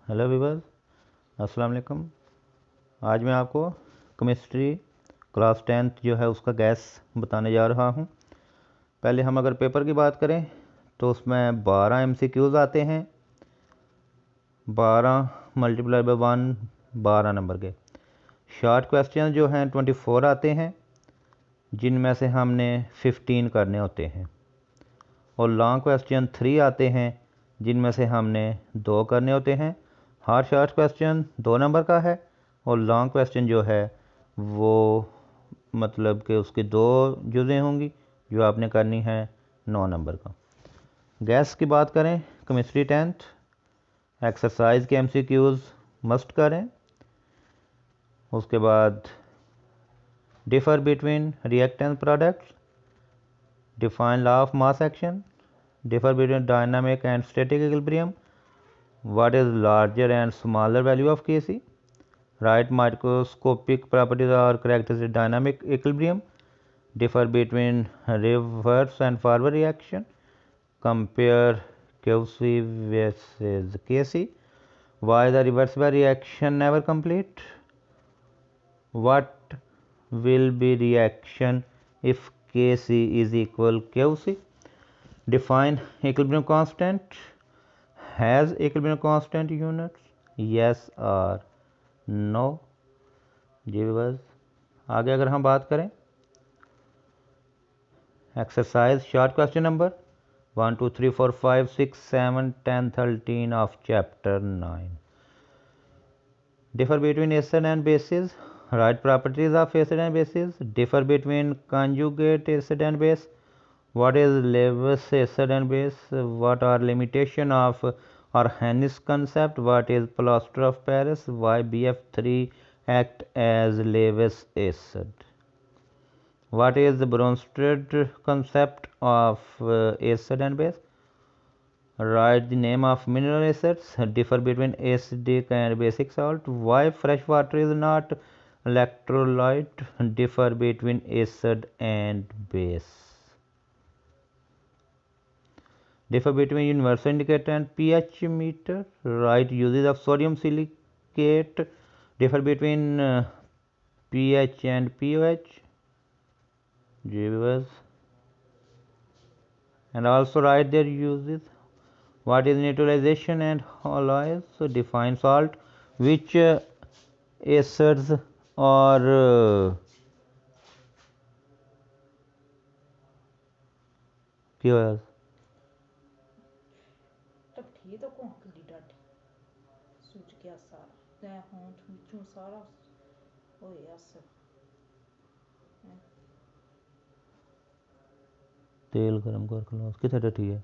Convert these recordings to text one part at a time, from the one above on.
Hello viewers, अस्सलाम वालेकुम। आज मैं आपको केमिस्ट्री क्लास 10th जो है उसका गैस बताने जा रहा हूँ। पहले हम अगर पेपर की बात करें तो उसमें 12 MCQs आते हैं। 12 मल्टीप्लाई बाय 1 12 नंबर के। शॉर्ट क्वेश्चन जो हैं 24 आते हैं, जिनमें से हमने 15 करने होते हैं। और लॉन्ग क्वेश्चन 3 आते हैं, जिनमें से हमने 2 करने होते हैं। हर शॉर्ट क्वेश्चन 2 नंबर का है और लॉन्ग क्वेश्चन जो है वो मतलब कि उसकी 2 जुज़ें होंगी जो आपने करनी है 9 नंबर का। गैस की बात करें, केमिस्ट्री 10th एक्सरसाइज के MCQs मस्ट करें। उसके बाद differ between reactant products, define law of mass action, differ between dynamic and static equilibrium, what is larger and smaller value of Kc, write microscopic properties or characteristics of dynamic equilibrium, differ between reverse and forward reaction, compare Qc versus Kc, why the reversible reaction never complete, what will be reaction if Kc is equal Qc, define equilibrium constant, has equilibrium constant units, yes or no। जी बस आगे अगर हम बात करें exercise short question number 1 2 3 4 5 6 7 10 13 of chapter 9। differ between acid and bases, write properties of acid and bases, differ between conjugate acid and base, what is Lewis acid and base, what are limitation of Arrhenius concept, what is plaster of Paris, why BF3 act as Lewis acid, what is the Bronsted concept of acid and base, write the name of mineral acids, differ between acidic and basic salt, why fresh water is not electrolyte, differ between acid and base, differ between universal indicator and pH meter, write uses of sodium silicate, differ between pH and pOH, and also write their uses. What is neutralization and alloys, so define salt, which acids are QoS। ਢੱਠੀ ਤਾਂ ਕੋਹ ਕਿੱਡੀ ਡਾਢੀ ਸੁੱਜ ਗਿਆ ਸਾਰਾ ਲੈ ਹੋਂਠ ਵਿੱਚੋਂ ਸਾਰਾ ਹੋਇਆ ਅਸਰ तेल गरम कर लो, कितने डटी है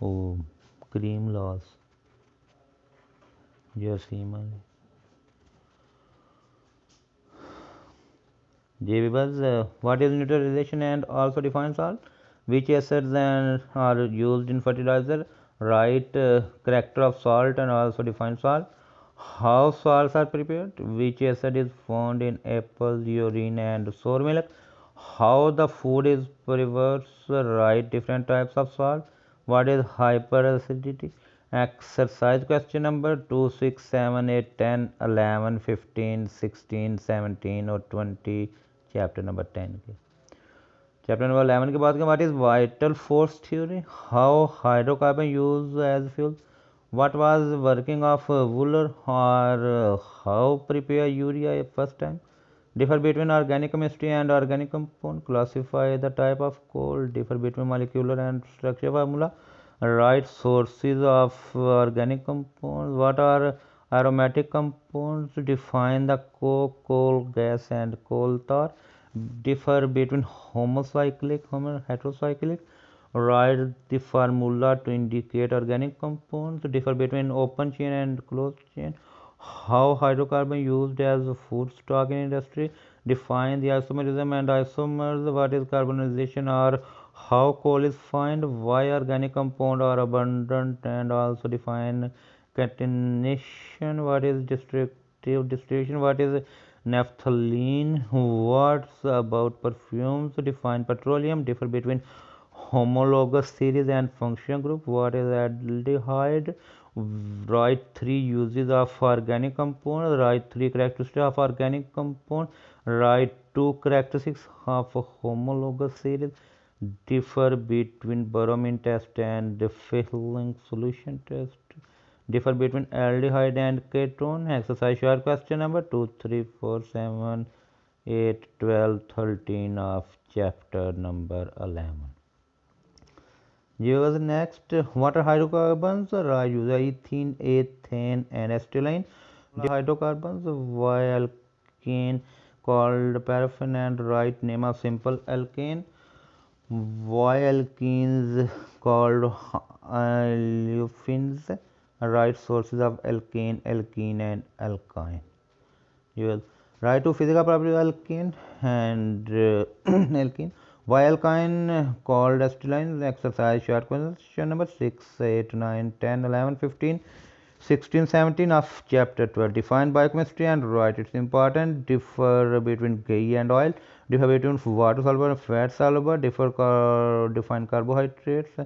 ओ क्रीम लॉस जर्सीमा what is neutralization and also define salt, which acids are used in fertilizer, write character of salt and also define salt, how salts are prepared, which acid is found in apples, urine and sour milk, how the food is prepared, write different types of salt, what is hyperacidity। Exercise question number 2 6 7 8 10 11 15 16 17 और 20 chapter number 10 के। Chapter number 11 की बात करें, what is vital force theory, how hydrocarbon use as fuel, what was working of Wohler और how prepare urea first time, differ between organic chemistry and organic compound, classify the type of coal, differ between molecular and structure formula, write sources of organic compounds, what are aromatic compounds, define the coke, coal gas and coal tar, differ between homocyclic and heterocyclic, write the formula to indicate organic compounds, differ between open chain and closed chain, how hydrocarbon used as food stock in industry, define the isomerism and isomers, what is carbonization or how coal is formed, why organic compound are abundant, and also define catenation, what is destructive distillation, what is naphthalene, what's about perfumes, define petroleum, differ between homologous series and function group. What is aldehyde? Write three uses of organic compound. Write three characteristics of organic compound. Write two characteristics of a homologous series. Differ between Borromean test and the filling solution test. Differ between aldehyde and ketone. Exercise short question number 2, 3, 4, 7, 8, 12, 13 of chapter number 11. Here's next. What are hydrocarbons? Use ethene, ethane, and acetylene. Hydrocarbons. Why alkane called paraffin and right name of simple alkane. Why alkenes called olefins. Right sources of alkane, alkene, and alkyne. You will write two physical properties of alkene and alkene. Why alkyne called acetylene? Exercise short question number 6, 8, 9, 10, 11, 15, 16, 17 of chapter 12. Define biochemistry and write its important. Differ between ghee and oil. Differ between water soluble and fat soluble. Define carbohydrates.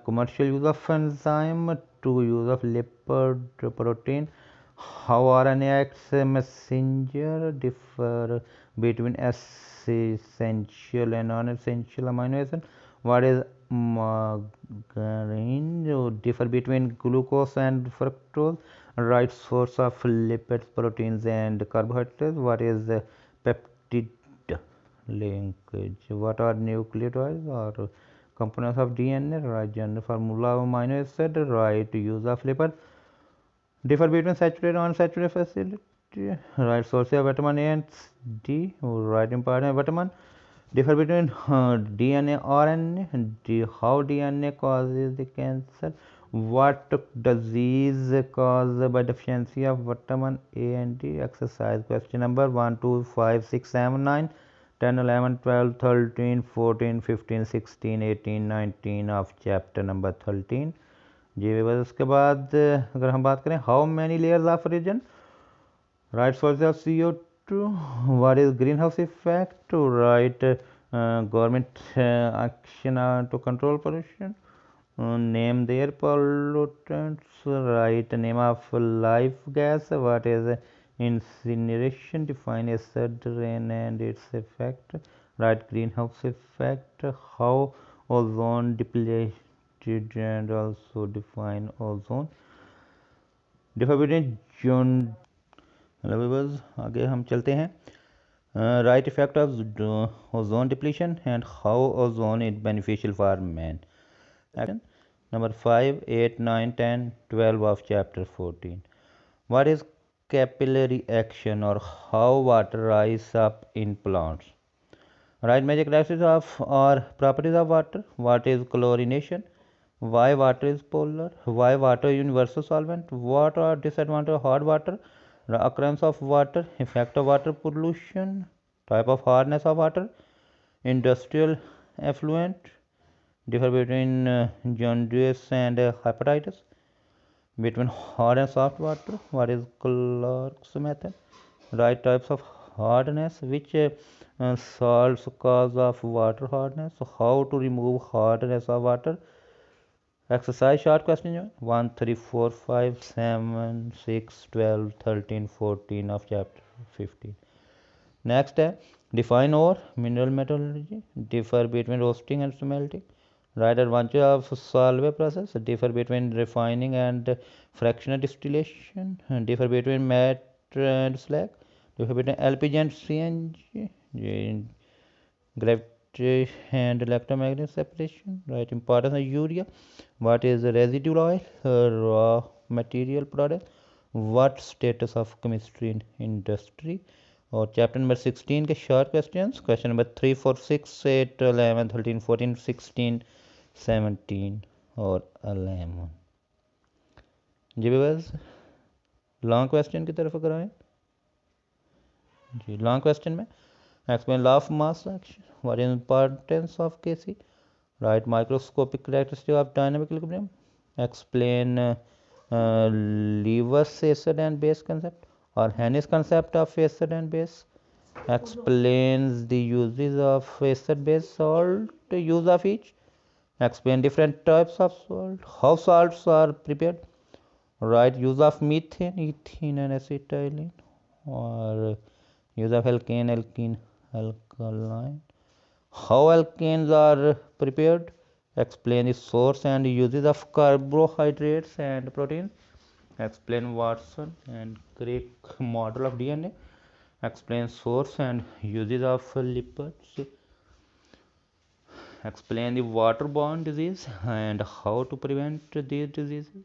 Commercial use of enzyme. To use of lipid protein. How RNA acts a messenger. Differ between essential and non-essential amino acids. What is margarine? Differ between glucose and fructose. Right source of lipids, proteins, and carbohydrates. What is peptide linkage? What are nucleotides or components of DNA? Right general formula of amino acid. Right use of lipid. Differ between saturated and unsaturated facility. Right source of vitamin A and D. Right important vitamin. Differ between DNA RNA. How DNA causes the cancer. What disease caused by deficiency of vitamin A and D. Exercise question number 1, 2, 5, 6, 7, 9, 10, 11, 12, 13, 14, 15, 16, 18, 19 of chapter number 13. जी बस उसके बाद अगर हम बात करें how many layers of region right source of CO2 what is greenhouse effect two right government action to control pollution name their pollutants right name of life gas what is incineration define acid rain and its effect right greenhouse effect how ozone depleted and also define ozone differ between John hello viewers आगे हम चलते हैं right effect of ozone depletion and how ozone is beneficial for man action number 5, 8, 9, 10, 12 of chapter 14. What is capillary action or how water rise up in plants? Write major characteristics of or properties of water. What is chlorination? Why water is polar? Why water is universal solvent? What are disadvantages of hard water? The occurrence of water, effect of water pollution, type of hardness of water, industrial effluent, differ between jaundice and hepatitis, between hard and soft water, what is Clark's method, right types of hardness, which salts cause of water hardness, how to remove hardness of water. Exercise short question 1, 3, 4, 5, 7, 6, 12, 13, 14 of chapter 15. Next है define ore, mineral metallurgy, differ between roasting and smelting. Write advantage of solvent process, differ between refining and fractional distillation, differ between matte and slag, differ between LPG and CNG, gravity and electromagnetic separation. Right importance of urea. What is residual oil, raw material product, what status of chemistry in industry. और chapter number 16 के short questions question number 3, 4, 6, 8, 11, 13, 14, 16, 17 और 11 जी बस long question की तरफ अगर आए जी long question में explain law of mass action what is importance of KC right microscopic characteristic of dynamic equilibrium explain Lewis acid and base concept or Henne's concept of acid and base explains the uses of acid base salt use of each Explain different types of salt. How salts are prepared. Right, use of methane, ethene and acetylene, or use of alkane, alkene, alkaline. How alkanes are prepared. Explain the source and uses of carbohydrates and proteins. Explain Watson and Crick model of DNA. Explain source and uses of lipids. Explain the waterborne disease and how to prevent these diseases.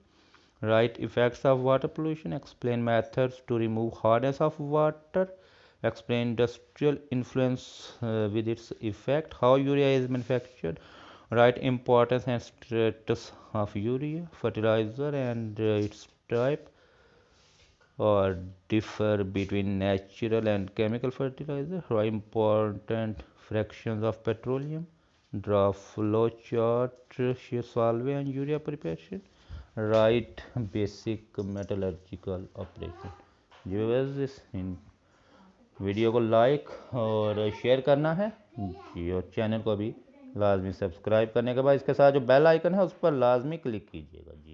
Write effects of water pollution. Explain methods to remove hardness of water. Explain industrial influence with its effect. How urea is manufactured. Write importance and status of urea, fertilizer, and its type, or differ between natural and chemical fertilizer. Write important fractions of petroleum. Draw flow chart, solve and urea preparation. Write basic metallurgical operation. Viewers इस video को like और share करना है जी, और channel को भी लाजमी subscribe करने के बाद इसके साथ जो बेल आइकन है उस पर लाजमी क्लिक कीजिएगा जी।